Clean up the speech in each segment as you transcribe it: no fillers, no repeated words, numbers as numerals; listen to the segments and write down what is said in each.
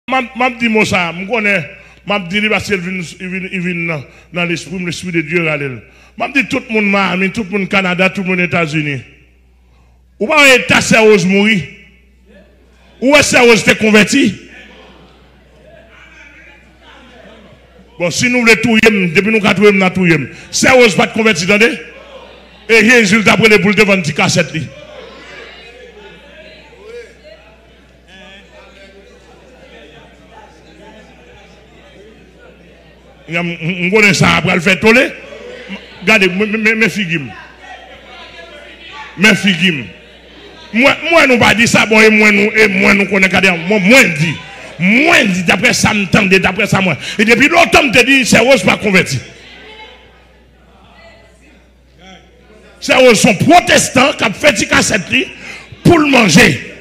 m'a dit moi ça, je connais, m'a dit parce qu'il vient dans l'esprit de Dieu. M'a dit tout le monde Miami, tout le monde Canada, tout le monde États-Unis. Ou pas un état sérieux mourir? Ou est sérieux t'es converti? Bon, si nous voulons tout depuis nous quatre dans tout sérieux pas de converti, attendez? Et Jésus d'après les boules devant une cassette. Je connais ça après le faire toller. Regardez, mes filles. Mes filles. Moi, nous pas dit ça, bon, et moi, nous connaissons. Moi, dit, d'après ça, m'entendez, d'après ça, moi. Et depuis longtemps, je te dis, c'est rose pas converti. C'est rose sont protestants qui ont fait des cassettes pour le manger.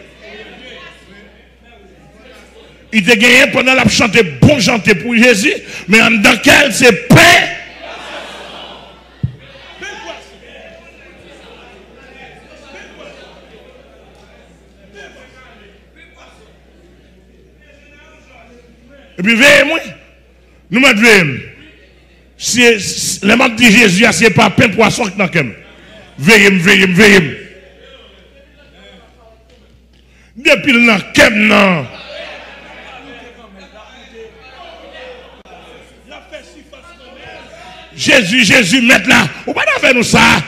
Il te gagné pendant la chanter bon chanter pour Jésus, mais en dans quel c'est pain. Et puis veillez-moi, nous mettons si les membres de Jésus, c'est pas pain poisson qui n'a qu'un. Veillez-moi. Depuis le n'a qu'un non. Jésus, mettre là. On va pas faire nous ça.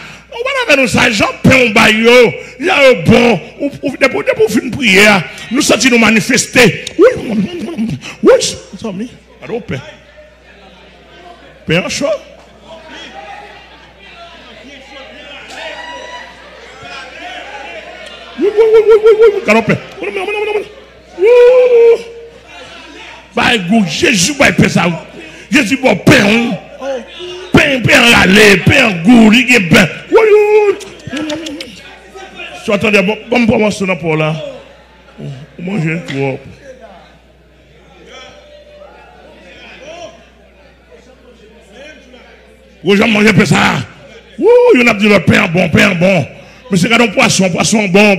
Jean pain baillot. Il y a un bon. Pour faire une prière. Nous sortis nous manifester. Oui, ça me. Alors, pain. Pain chaud. Oui. Canopé. Bah, Jésus, bah, pain ça. Jésus, bah, pain. Pain râler, pain goût, il y a pain. Tu attendez, bon, pour ce pour là. Manger trop. Vous avez mangé ça. Il y a dit le pain bon. Mais c'est un poisson bon.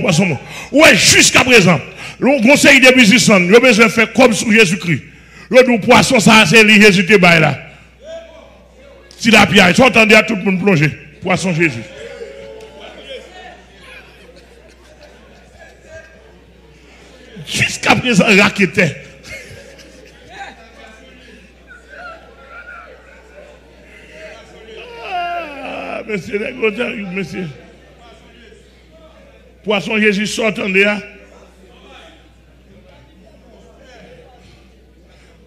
Ouais, jusqu'à présent, le conseil des musiciens, il a besoin de faire comme sur Jésus-Christ. Le poisson, ça, c'est Jésus qui est là. Si la pierre, tu entendez à tout le monde plonger. Poisson Jésus. Jusqu'à présent, raquetait. Monsieur. Poisson Jésus, tu entendez à.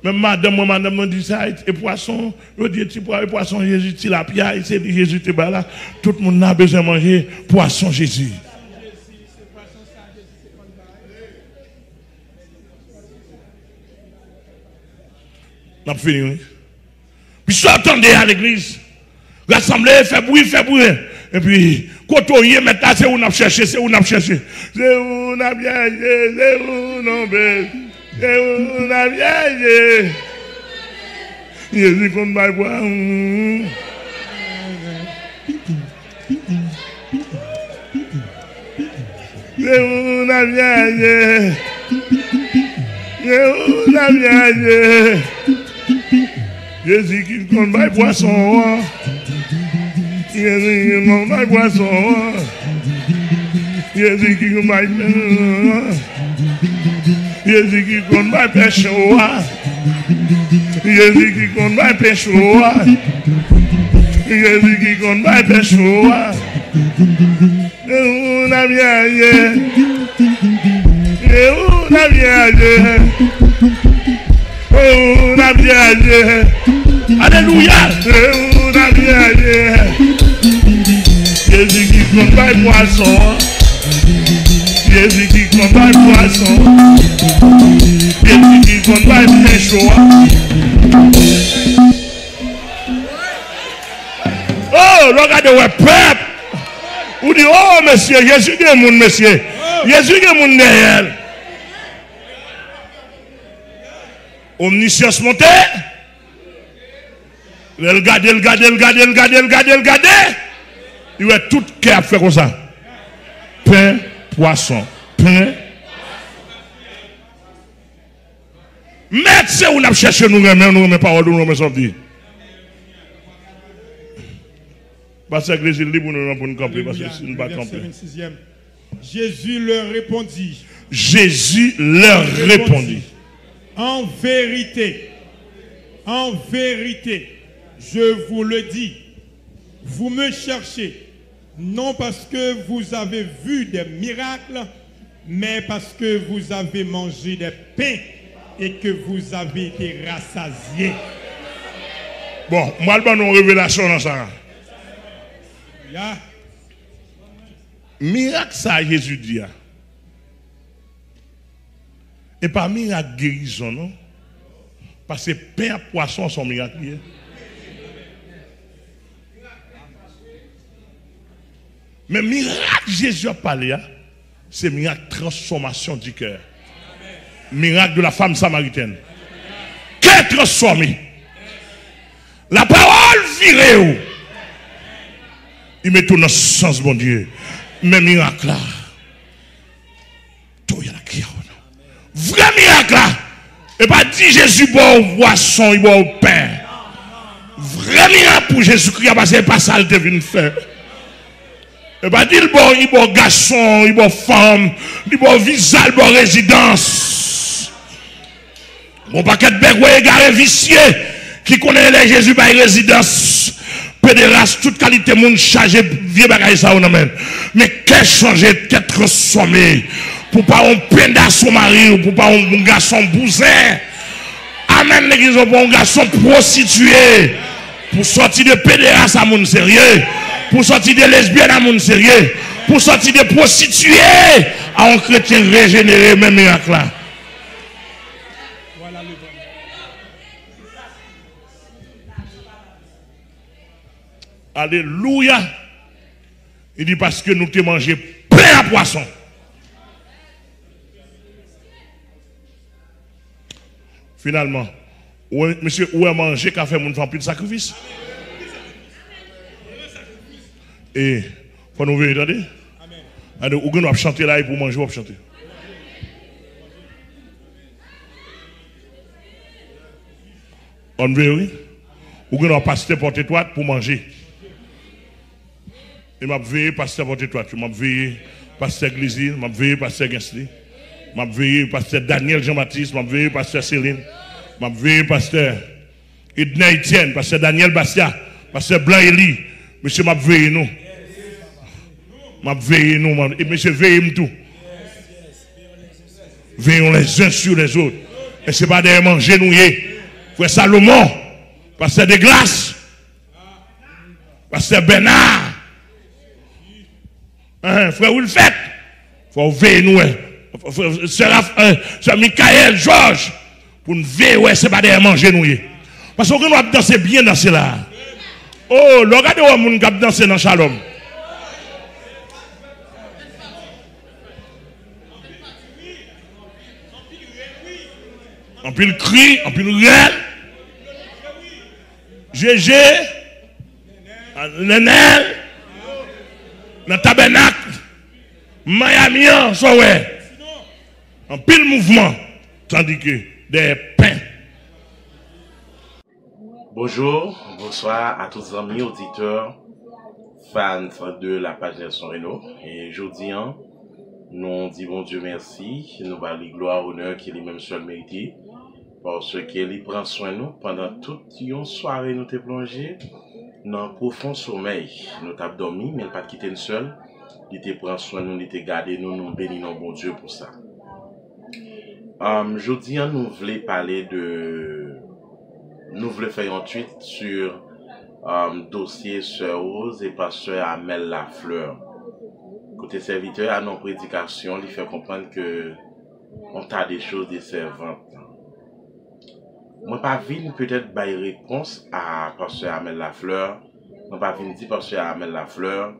Même madame me dit ça, et poisson, je dis, poisson Jésus, la pierre, c'est Jésus, tu es là. Tout le monde a besoin de manger poisson Jésus. On a fini. Puis ça, attendez à l'église. Rassembler, fait bruit. Et puis, quand on y est, maintenant, c'est où on a cherché. C'est où on a bien, c'est où on a on a bien. Jésus qu'on va voir. On a bien. On a bien. Jésus qui qu'on va poisson. Jésus qui qu'on va poisson. Jésus qui qu'on va Jésus qui compte pas pêcher Jésus qui compte pas pêcher Jésus qui compte pas pêcher on a bien on a bien alléluia on a bien Jésus qui compte pas poisson Jésus qui combat le poisson. Jésus qui combat le pécho. Oh, regardez, ouais, peuple. Vous dites, oh, monsieur, Jésus qui est mon monsieur. Jésus qui est mon derrière. Omniscience montée. Regardez. Il va tout cœur faire comme ça. Pain. Poisson, pain. Mettre c'est où nous cherchons nous remet parole nous remet sortir. Parce que l'église libre pour nous camper parce que si nous ne pas camper. Jésus leur répondit. Jésus leur répondit. En vérité, je vous le dis, vous me cherchez, non parce que vous avez vu des miracles, mais parce que vous avez mangé des pains et que vous avez été rassasiés. Bon, moi, je vais une révélation dans ça. Yeah. Miracle, ça, Jésus dit. Et pas miracle guérison, non? Parce que pain et poisson sont miracles. Mais miracle, Jésus a parlé, c'est miracle transformation du cœur. Miracle de la femme samaritaine. Qu'est transformé? La parole virée. Il met tout dans le sens, bon Dieu. Mais miracle là. Tout y a la vrai miracle là. Et pas dit Jésus boit au poisson, il boit au pain. Vrai miracle pour Jésus-Christ, parce que c'est pas ça qu'il devait faire. Et pas dit il boit garçon, il boit femme, il boit visage, il boit résidence. Mon paquet de bègues, égaré vicieux, qui connaît les Jésus par résidence. Pédéraste, toute qualité monde chargé, vieux bagaille ça, on amène. Mais qu'est changé, qu'est transformé. Pour pas un peine à son mari, ou pour pas un garçon bousin. Amen, l'église, pour un garçon prostitué. Pour sortir de pédéraste à mon sérieux. Pour sortir de lesbiennes à mon sérieux. Pour sortir de prostituées à un chrétien régénéré, même miracle là. Voilà le bon. Alléluia. Il dit parce que nous t'ai mangé plein à poisson. Finalement, monsieur, où est manger qu'a fait mon femme plus de sacrifice? Et, faut nous venir, attendez? Amen. Ou nous chanter là et pour manger, on va chanter. On veut, oui? Ou nous passer porter toi pour manger. Et m'a veillé pasteur porter toi. Je m'a veillé pasteur Glizine, m'a veillé pasteur Gensli. M'a veillé pasteur Daniel Jean-Baptiste, m'a veillé pasteur Céline, m'a veillé pasteur Edna Etienne, pasteur Daniel Bastia, pasteur Blanc Eli. Monsieur m'a veillé nous. M'a veillé nous, et monsieur veillez tout. Veillons les uns sur les autres. Et c'est pas de manger nous. Frère Salomon, pasteur de glace, pasteur Bernard, frère Wilfette, faut veiller nous. Sœur Michael, Georges, pour nous veiller, ouais, c'est pas de manger nous. Parce qu'on doit danser bien dans cela. Oh, regardez où on a dansé dans Shalom. En pile cri, en pile réel. GG, Nenel, dans le tabernacle, Miami, so ouais. En pile mouvement, tandis que des pains. Bonjour, bonsoir à tous les amis, auditeurs, fans de la page Nelson Renault. Et aujourd'hui, nous disons bon Dieu merci, nous valons gloire, honneur qui est lui-même seul mérité. Parce qu'il prend soin de nous pendant toute une soirée, nous t'es plongé dans un profond sommeil. Nous t'avons dormi, mais il n'a pas quitté nous seul. Il te prend soin de nous, il te gardé nous, nous bénissons bon Dieu pour ça. Aujourd'hui, nous voulons parler de. Nous voulons faire un tweet sur dossier Sœur Rose et Pasteur Amel Lafleur. Côté serviteur, à nos prédications, il fait comprendre que on t'a des choses des servantes. Moi, pas vine peut-être par réponse à Pasteur Amel Lafleur. Moi, pas vine dire Pasteur Amel Lafleur,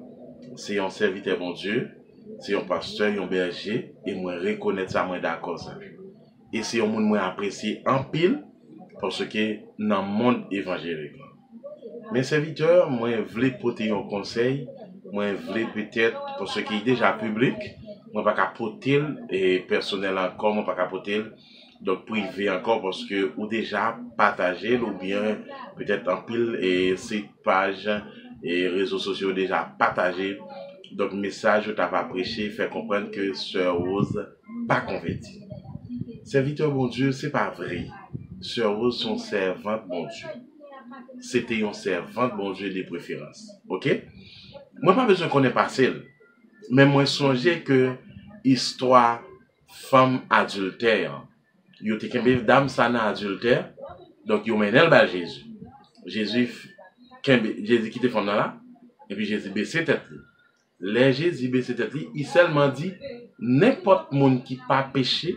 c'est un serviteur bon Dieu, c'est un pasteur, un berger, et moi reconnaître ça, moi d'accord ça. Et c'est un monde moi apprécié en pile, parce que dans le monde évangélique. Mes serviteurs, moi, voulais porter un conseil, moi, voulais peut-être, parce qu'il est déjà public, moi, pas capoter, et personnel encore, moi, pas capoter, donc privé encore parce que ou déjà partagé ou bien peut-être en pile et site page et réseaux sociaux déjà partagé. Donc message où t'as pas prêché fait comprendre que Sœur Rose pas convertie. Serviteur bon Dieu, c'est pas vrai. Sœur Rose son servante bon Dieu. C'était une servante bon Dieu de préférence. OK? Moi pas besoin qu'on ait passé. Mais moi songeais que histoire femme adultère. Yo te kembe dame sana adultère. Donc yo menel ba Jésus. Jésus quitte femme là et puis Jésus baissé tête. Les Jésus baissé tête, il seulement dit n'importe monde qui pas péché,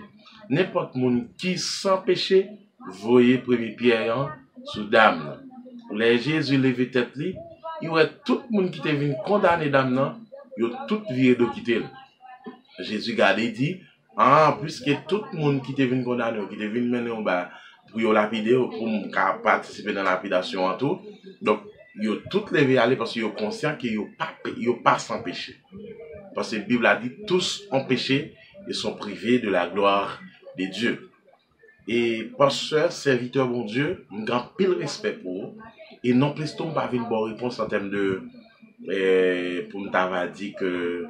n'importe monde qui sans péché, voyez premier pierre sous dame. Les Jésus levé tête li, il y a tout le monde qui te venu condamner dame nan, yo tout vie de quitter. Jésus gardé dit puisque tout le monde qui te venu condamner, qui te venu mener pour yo lapider pour participer dans la lapidation en tout. Donc yo tout levé aller parce que yo conscient que yo pas sans péché. Parce que la Bible a dit tous ont péché et sont privés de la gloire de Dieu. Et pasteur, serviteur bon Dieu, un grand pile respect pour vous. Et non plus on pas une bonne réponse en termes de pour me t'avoir dit que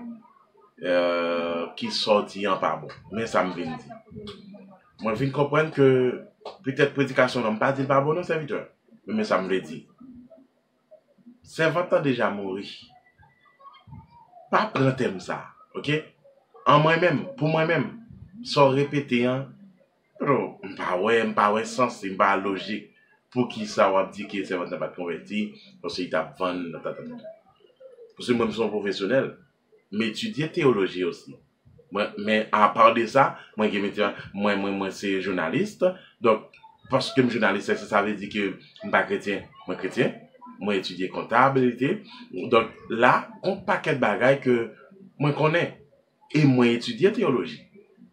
qui sortit en pas bon. Mais ça me vient dire. Moi je viens comprendre que peut-être prédication n'a pas dit pas bon non serviteur. Mais ça me le dit. Servant déjà mouru. Pas prendre thème ça, OK? En moi-même, pour moi-même, sans répéter pas ouais sens, c'est pas logique pour qui ça va dire que servant n'a pas converti parce qu'il t'a vendu parce que moi je suis un professionnel, mais étudier théologie aussi. Mais à part de ça, moi c'est journaliste, donc parce que je suis journaliste, ça veut dire que je suis pas chrétien, moi étudier comptabilité. Donc là, on paquet de bagages que moi connais et moi étudier théologie.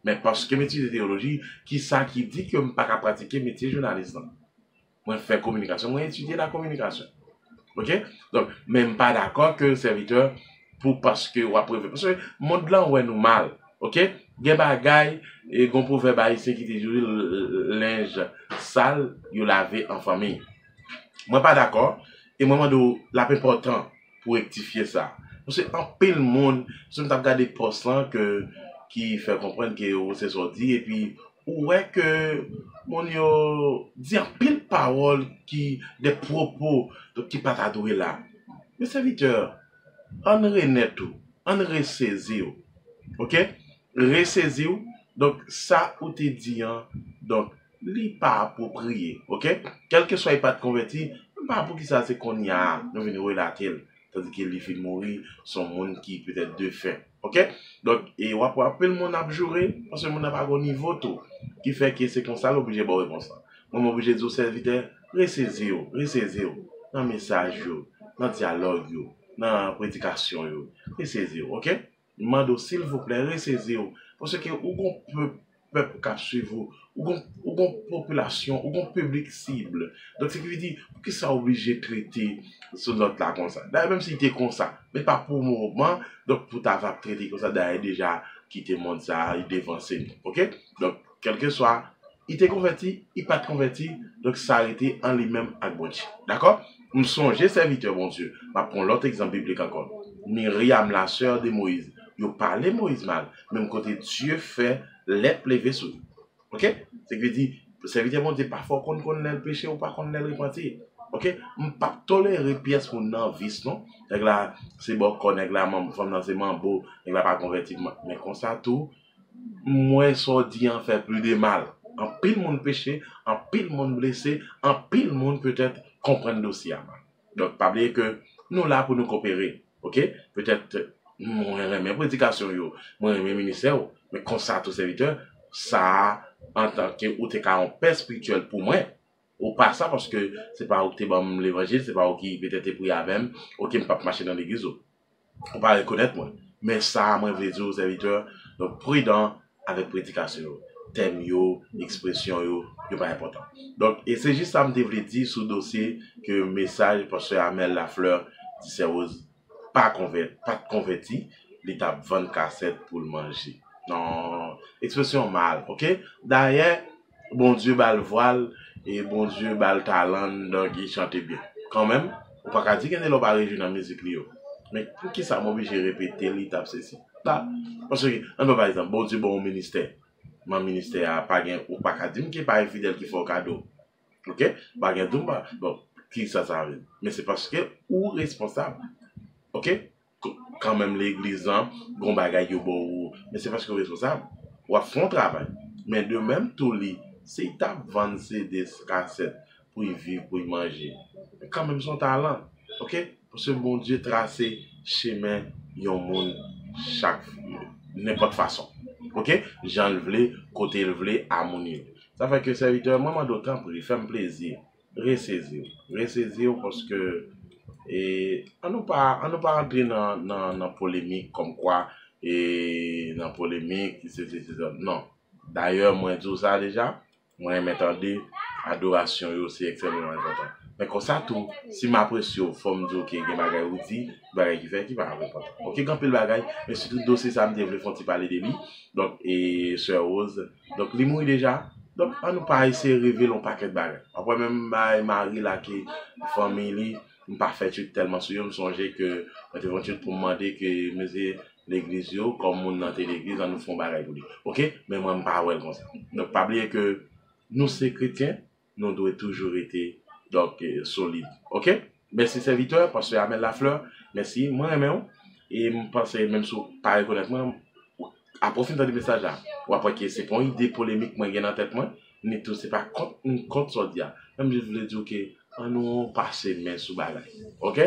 Mais parce que m'étudier théologie, qui dit que je ne peux pas pratiquer métier journaliste. Moi faire communication, moi étudier la communication. OK? Donc même pas d'accord que serviteur parce que ou après parce que monde là ouais nous mal. OK? Gen bagay et gon proverbe haïtien qui dit linge sale, yo laver en famille. Moi pas d'accord. Et moi, la plus important pour rectifier ça. Parce que en pile monde, si on regarde des postes qui fait comprendre que c'est sorti, et puis, ouais que mon yo dit en pile parole des propos qui pas adoré là. Mes serviteurs, on renaît tout, on ressaisit. OK? Ressaisit. Donc, ça, ou te dit, donc, li pas approprié. OK? Quel que soit pas de converti, pas pour qui ça c'est qu'on y a nous venons relater tandis que les filles mourir sont monde qui peut-être de fait. OK? Donc et on va appeler mon abjuré parce que mon n'a pas au niveau tout qui fait que c'est comme ça l'obligé bon réponse. Moi obligé de dire au serviteur ressaisir dans message yo, dans dialogue yo, dans prédication yo, ressaisir. OK? Demande s'il vous plaît ressaisir parce que ou peuple qui suivre ou population ou public cible. Donc c'est qui veut dire que ça obligé de traiter sur l'autre là comme ça. D'ailleurs même si était comme ça, mais pas pour mouvement, donc pour t'avoir traité comme ça d'ailleurs déjà quitté monde ça, il dévancé. OK? Donc quel que soit il était converti, il pas converti, donc ça a été en lui-même à bon Dieu. D'accord? Nous songeons serviteur bon Dieu. On prend l'autre exemple biblique encore. Myriam la sœur de Moïse. Il parlait Moïse mal, même côté Dieu fait les pleuver sur lui. OK? C'est que veut dire serviteur bon Dieu parfois qu'on connaît le péché ou pas qu'on le repentir. OK? On pas tolérer pièce pour nan vice non. Là c'est bon connaît là femme dans c'est mambo, il va pas convertir mais comme ça tout moins so dit en fait plus de mal. En pile monde péché, en pile monde blessé, en pile monde peut-être comprendre dossier. Donc pas oublier que nous là pour nous coopérer. OK? Peut-être moi mes prédications yo, moi mes ministères, mais comme ça tout serviteur, ça en tant que ou t'es en paix spirituelle pour moi. Ou pas ça parce que c'est pas où t'es bon l'évangile, c'est pas où qui peut-être pour avec même, OK me pas marcher dans l'église. On pas reconnaître moi. Mais ça moi veut dire aux serviteurs, donc prudent avec prédication. Thème yo, expression yo pas important. Donc et c'est juste ça me devait dire sur dossier que message pasteur Amel Lafleur dit c'est rose pas converti, l'étape 20 cassettes pour le manger. Non, expression mal, OK? D'ailleurs, bon Dieu bal voile et bon Dieu bal talent donc il chante bien. Quand même, on pas dire qu'il n'est pas région dans la musique li yo. Mais pour qui ça m'oblige à répéter l'étape ceci? Là, parce que par exemple, bon Dieu bon ministère. Mon ministère a pas gain ou pas qu'à dire qu'il pas infidèle qui fait cadeau. OK? Pas gain tout bon, qui ça veut? Mais c'est parce que ou responsable. OK? Quand même l'église bon bagay yo bon mais c'est parce que responsable ou font travail. Mais de même tout li, c'est t'a vendre des cassettes pour y vivre, pour y manger. Quand même son talent. OK? Parce que bon Dieu tracé chemin yon monde chaque n'importe façon. OK? Jean le vle, côté le vle, harmonie. Ça fait que serviteur, moment d'autant pour lui faire plaisir. Ressaisir parce que et on ne pas rentrer dans polémique comme quoi et dans polémique non. D'ailleurs moi dis ça déjà, moi m'attendais adoration aussi extrêmement important. Mais comme ça tout, si m'apprécie faut me dire OK, gen bagay ou dit, bagay qui fait qui va répondre. OK, quand pile bagay, mais surtout dossier ça me développe font parler de lui. Donc et sœur Rose, donc li mourir déjà. Donc on nous pas essayer révéler un paquet de bagay. Après même Marie là qui famille je pas fait tellement sur me songer que éventuellement pour demander que monsieur l'église comme mon dans l'église on nous font bagarre pour lui. OK, mais moi pas ouais comme ça. Donc pas oublier que nous c'est chrétiens, nous devons toujours être donc solides. OK? Merci serviteur pasteur Amel Lafleur. Merci moi même et me penser même sur pas reconnaître moi approfondir le message là. Ou après que c'est pas une idée polémique moi dans tête moi, ni tout c'est pas contre soldat. Même je voulais dire que on nous passe main sous bagay. OK?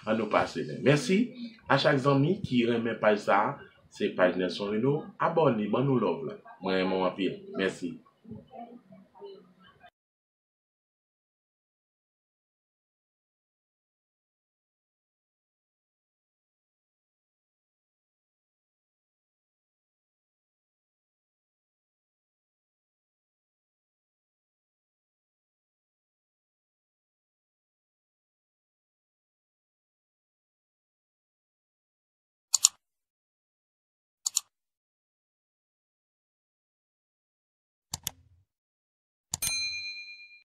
On nous passe main. Merci à chaque ami qui remet page ça, c'est page Nelson Reno. Abonnez-vous, nous love là. Moi mon pile. Merci.